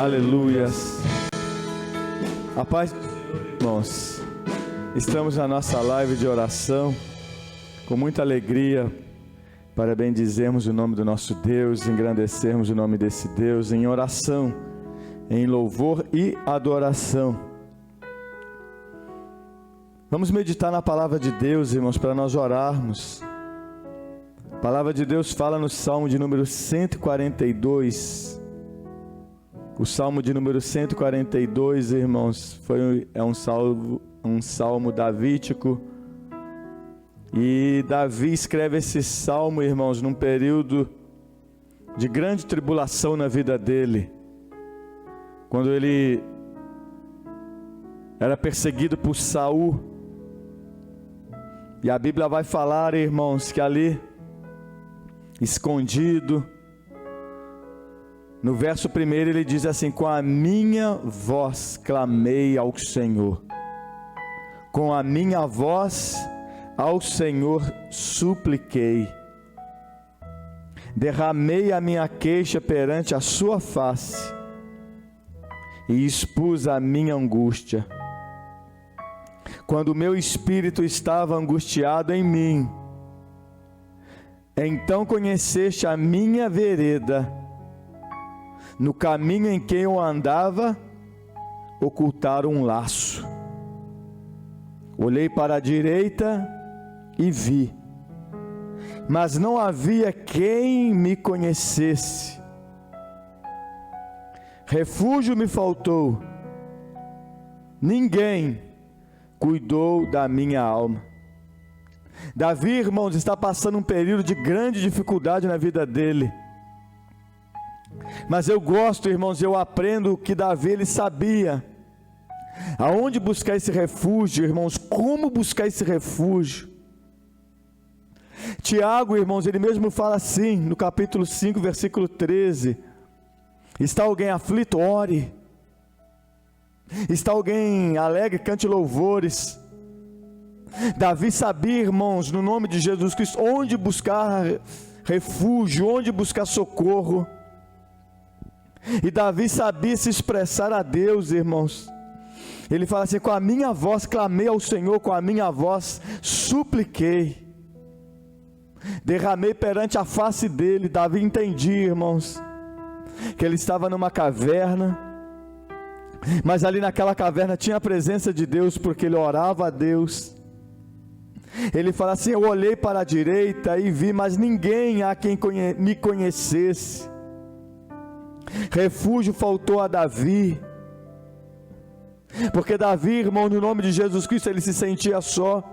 Aleluias. A paz do Senhor, irmãos. Estamos na nossa live de oração, com muita alegria, para bendizermos o nome do nosso Deus, engrandecermos o nome desse Deus em oração, em louvor e adoração. Vamos meditar na palavra de Deus, irmãos, para nós orarmos. A palavra de Deus fala no Salmo de número 142. O Salmo de número 142, irmãos, é um salmo davídico. E Davi escreve esse salmo, irmãos, num período de grande tribulação na vida dele. Quando ele era perseguido por Saul. E a Bíblia vai falar, irmãos, que ali, escondido, no verso 1 ele diz assim: com a minha voz clamei ao Senhor, com a minha voz ao Senhor supliquei, derramei a minha queixa perante a sua face, e expus a minha angústia. Quando o meu espírito estava angustiado em mim, então conheceste a minha vereda, no caminho em que eu andava, ocultaram um laço. Olhei para a direita e vi, mas não havia quem me conhecesse. Refúgio me faltou, ninguém cuidou da minha alma. Davi, irmãos, está passando um período de grande dificuldade na vida dele. Mas eu gosto, irmãos, eu aprendo que Davi, ele sabia aonde buscar esse refúgio, irmãos, como buscar esse refúgio. Tiago, irmãos, ele mesmo fala assim, no capítulo 5, versículo 13: está alguém aflito? Ore. Está alguém alegre? Cante louvores. Davi sabia, irmãos, no nome de Jesus Cristo, onde buscar refúgio, onde buscar socorro. E Davi sabia se expressar a Deus, irmãos. Ele fala assim: com a minha voz clamei ao Senhor, com a minha voz supliquei, derramei perante a face dele. Davi entendia, irmãos, que ele estava numa caverna, mas ali naquela caverna tinha a presença de Deus, porque ele orava a Deus. Ele fala assim: eu olhei para a direita e vi, mas ninguém há quem me conhecesse. Refúgio faltou a Davi, porque Davi, irmão, no nome de Jesus Cristo, ele se sentia só.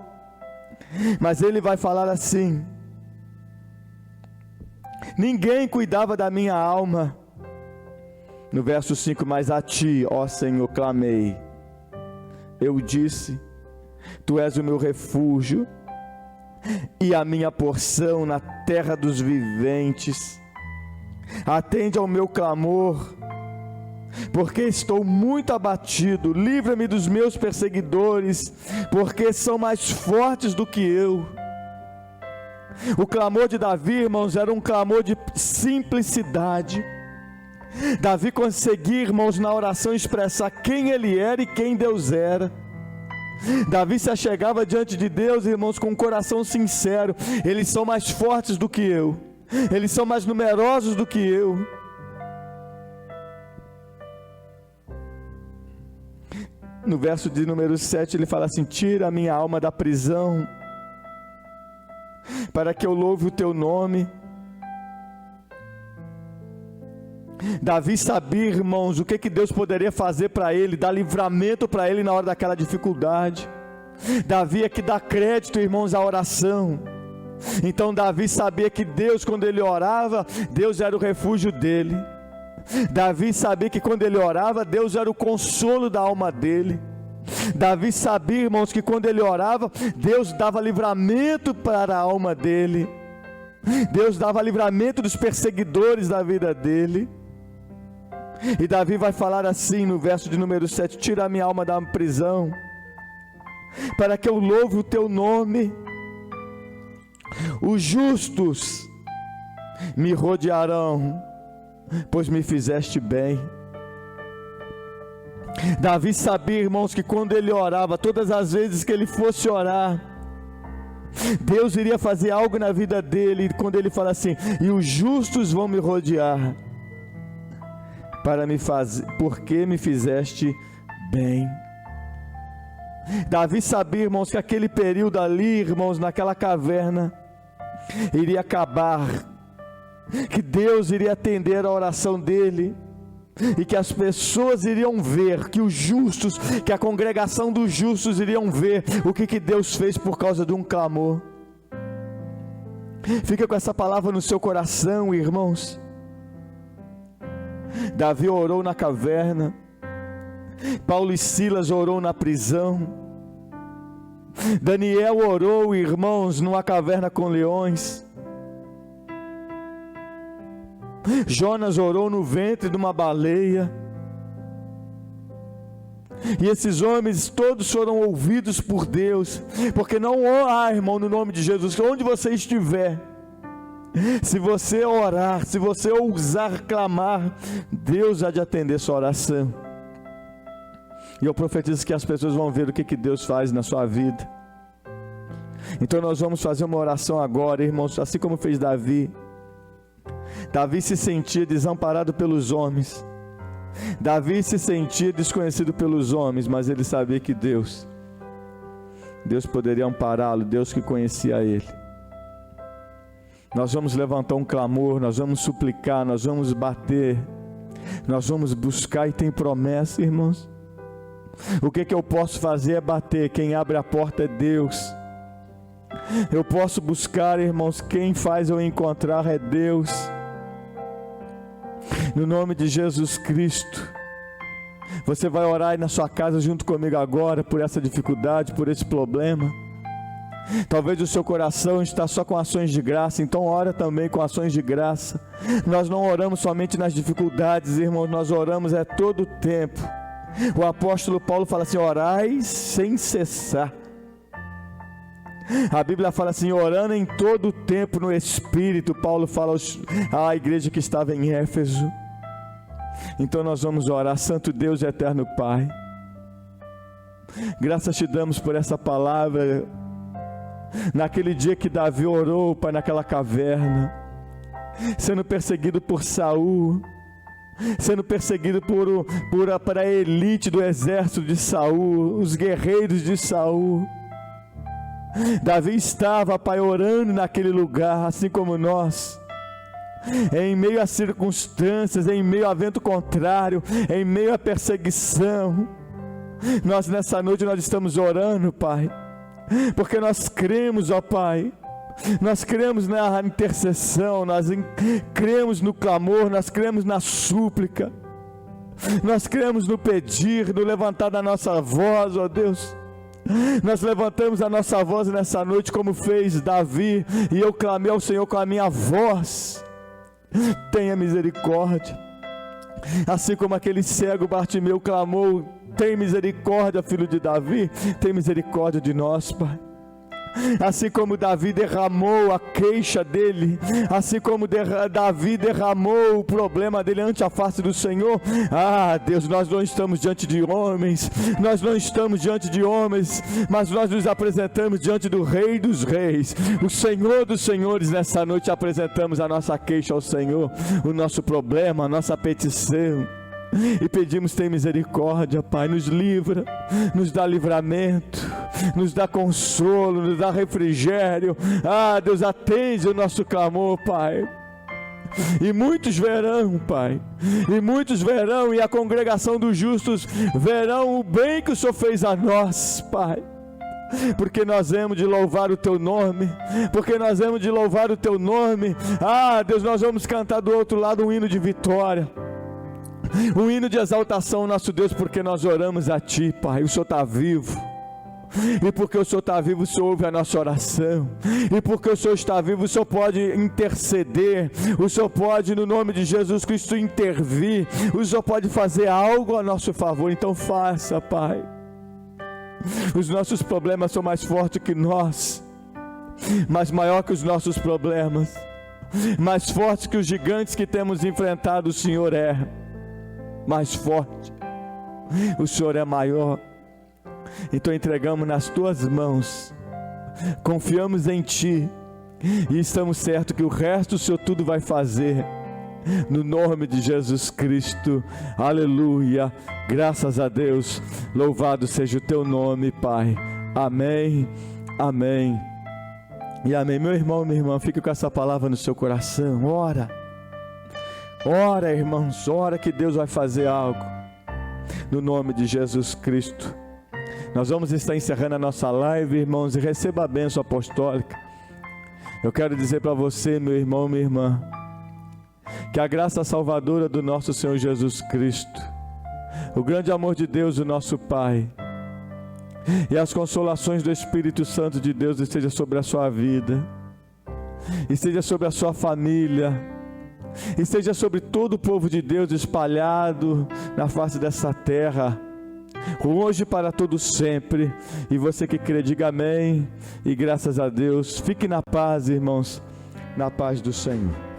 Mas ele vai falar assim: ninguém cuidava da minha alma. No verso 5, mas a ti, ó Senhor, clamei. Eu disse: tu és o meu refúgio e a minha porção na terra dos viventes. Atende ao meu clamor, porque estou muito abatido. Livra-me dos meus perseguidores, porque são mais fortes do que eu. O clamor de Davi, irmãos, era um clamor de simplicidade. Davi conseguia, irmãos, na oração expressar quem ele era e quem Deus era. Davi se achegava diante de Deus, irmãos, com um coração sincero: eles são mais fortes do que eu, eles são mais numerosos do que eu. No verso de número 7 ele fala assim: tira a minha alma da prisão, para que eu louve o teu nome. Davi sabia, irmãos, o que Deus poderia fazer para ele, dar livramento para ele na hora daquela dificuldade. Davi é que dá crédito, irmãos, à oração. Então Davi sabia que Deus, quando ele orava, Deus era o refúgio dele. Davi sabia que quando ele orava, Deus era o consolo da alma dele. Davi sabia, irmãos, que quando ele orava, Deus dava livramento para a alma dele. Deus dava livramento dos perseguidores da vida dele. E Davi vai falar assim no verso de número 7: tira a minha alma da prisão, para que eu louve o teu nome. Os justos me rodearão, pois me fizeste bem. Davi sabia, irmãos, que quando ele orava, todas as vezes que ele fosse orar, Deus iria fazer algo na vida dele. Quando ele fala assim: e os justos vão me rodear, para me fazer, porque me fizeste bem. Davi sabia, irmãos, que aquele período ali, irmãos, naquela caverna, iria acabar, que Deus iria atender a oração dele, e que as pessoas iriam ver, que os justos, que a congregação dos justos iriam ver o que Deus fez por causa de um clamor. Fica com essa palavra no seu coração, irmãos. Davi orou na caverna, Paulo e Silas orou na prisão, Daniel orou, irmãos, numa caverna com leões, Jonas orou no ventre de uma baleia. E esses homens todos foram ouvidos por Deus, porque não há, irmão, no nome de Jesus, onde você estiver, se você orar, se você ousar clamar, Deus há de atender sua oração. E eu profetizo que as pessoas vão ver o que Deus faz na sua vida. Então nós vamos fazer uma oração agora, irmãos, assim como fez Davi. Davi se sentia desamparado pelos homens, Davi se sentia desconhecido pelos homens, mas ele sabia que Deus poderia ampará-lo, Deus que conhecia ele. Nós vamos levantar um clamor, nós vamos suplicar, nós vamos bater, nós vamos buscar, e tem promessa, irmãos. O que eu posso fazer é bater, quem abre a porta é Deus. Eu posso buscar, irmãos, quem faz eu encontrar é Deus. No nome de Jesus Cristo, você vai orar aí na sua casa junto comigo agora, por essa dificuldade, por esse problema. Talvez o seu coração está só com ações de graça, então ora também com ações de graça. Nós não oramos somente nas dificuldades, irmãos, nós oramos todo o tempo. O apóstolo Paulo fala assim: orai sem cessar. A Bíblia fala assim: orando em todo o tempo no Espírito. Paulo fala à igreja que estava em Éfeso. Então nós vamos orar. Santo Deus e eterno Pai, graças te damos por essa palavra. Naquele dia que Davi orou, Pai, naquela caverna, sendo perseguido por Saul, sendo perseguido por a elite do exército de Saul, os guerreiros de Saul. Davi estava, Pai, orando naquele lugar, assim como nós, em meio a circunstâncias, em meio a vento contrário, em meio a perseguição. Nós nessa noite nós estamos orando, Pai, porque nós cremos, ó Pai, nós cremos na intercessão, nós cremos no clamor, nós cremos na súplica, nós cremos no pedir, no levantar da nossa voz, ó Deus. Nós levantamos a nossa voz nessa noite como fez Davi, e eu clamei ao Senhor com a minha voz: tenha misericórdia. Assim como aquele cego Bartimeu clamou: tem misericórdia, filho de Davi, tem misericórdia de nós, Pai. Assim como Davi derramou a queixa dele, assim como Davi derramou o problema dele ante a face do Senhor, Deus, nós não estamos diante de homens, nós não estamos diante de homens, mas nós nos apresentamos diante do Rei dos Reis, o Senhor dos Senhores. Nessa noite apresentamos a nossa queixa ao Senhor, o nosso problema, a nossa petição, e pedimos: tem misericórdia, Pai, nos livra, nos dá livramento, nos dá consolo, nos dá refrigério. Deus, atende o nosso clamor, Pai. E muitos verão, Pai, e muitos verão, e a congregação dos justos verão o bem que o Senhor fez a nós, Pai. Porque nós hemos de louvar o Teu nome, porque nós hemos de louvar o Teu nome. Deus, nós vamos cantar do outro lado um hino de vitória, um hino de exaltação ao nosso Deus, porque nós oramos a Ti, Pai. O Senhor está vivo, e porque o Senhor está vivo, o Senhor ouve a nossa oração, e porque o Senhor está vivo, o Senhor pode interceder, o Senhor pode, no nome de Jesus Cristo, intervir, o Senhor pode fazer algo a nosso favor. Então faça, Pai. Os nossos problemas são mais fortes que nós, mas maior que os nossos problemas, mais fortes que os gigantes que temos enfrentado, o Senhor é mais forte. o Senhor é maior. Então entregamos nas tuas mãos, confiamos em Ti e estamos certos que o resto o Senhor tudo vai fazer, no nome de Jesus Cristo. Aleluia, graças a Deus, louvado seja o Teu nome, Pai. Amém, amém e amém. Meu irmão, minha irmã, fique com essa palavra no seu coração. Ora, irmãos, ora que Deus vai fazer algo, no nome de Jesus Cristo. Nós vamos estar encerrando a nossa live, irmãos, e receba a bênção apostólica. Eu quero dizer para você, meu irmão, minha irmã, que a graça salvadora do nosso Senhor Jesus Cristo, o grande amor de Deus, o nosso Pai, e as consolações do Espírito Santo de Deus esteja sobre a sua vida, esteja sobre a sua família, esteja sobre todo o povo de Deus espalhado na face dessa terra, hoje para todo sempre. E você que crê, diga amém e graças a Deus. Fique na paz, irmãos, na paz do Senhor.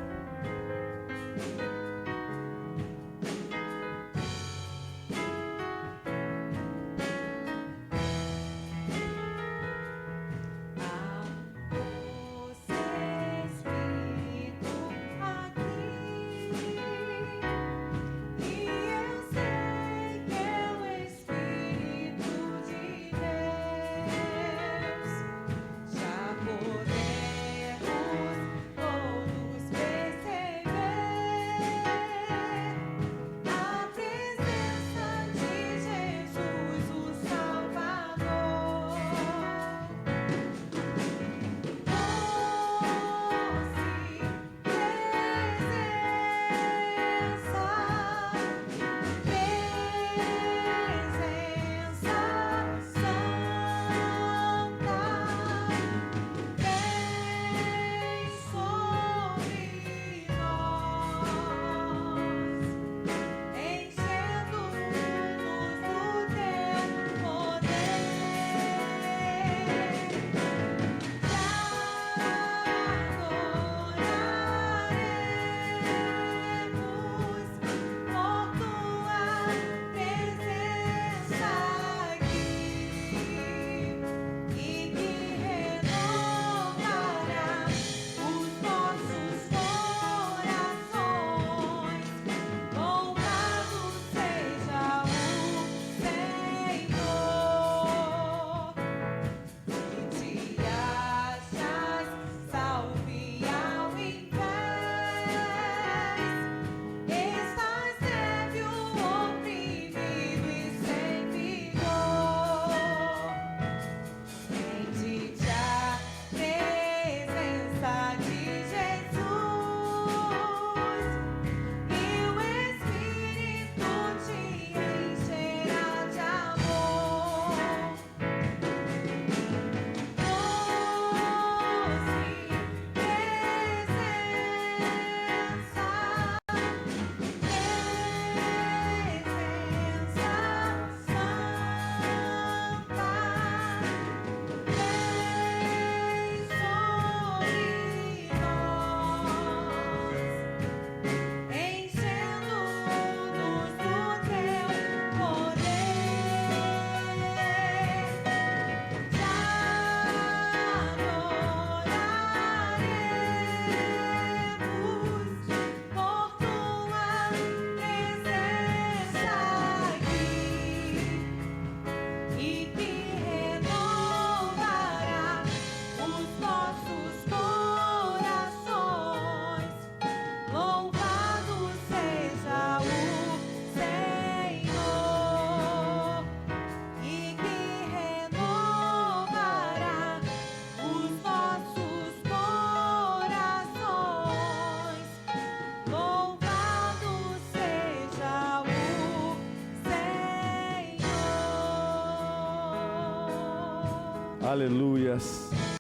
Aleluias.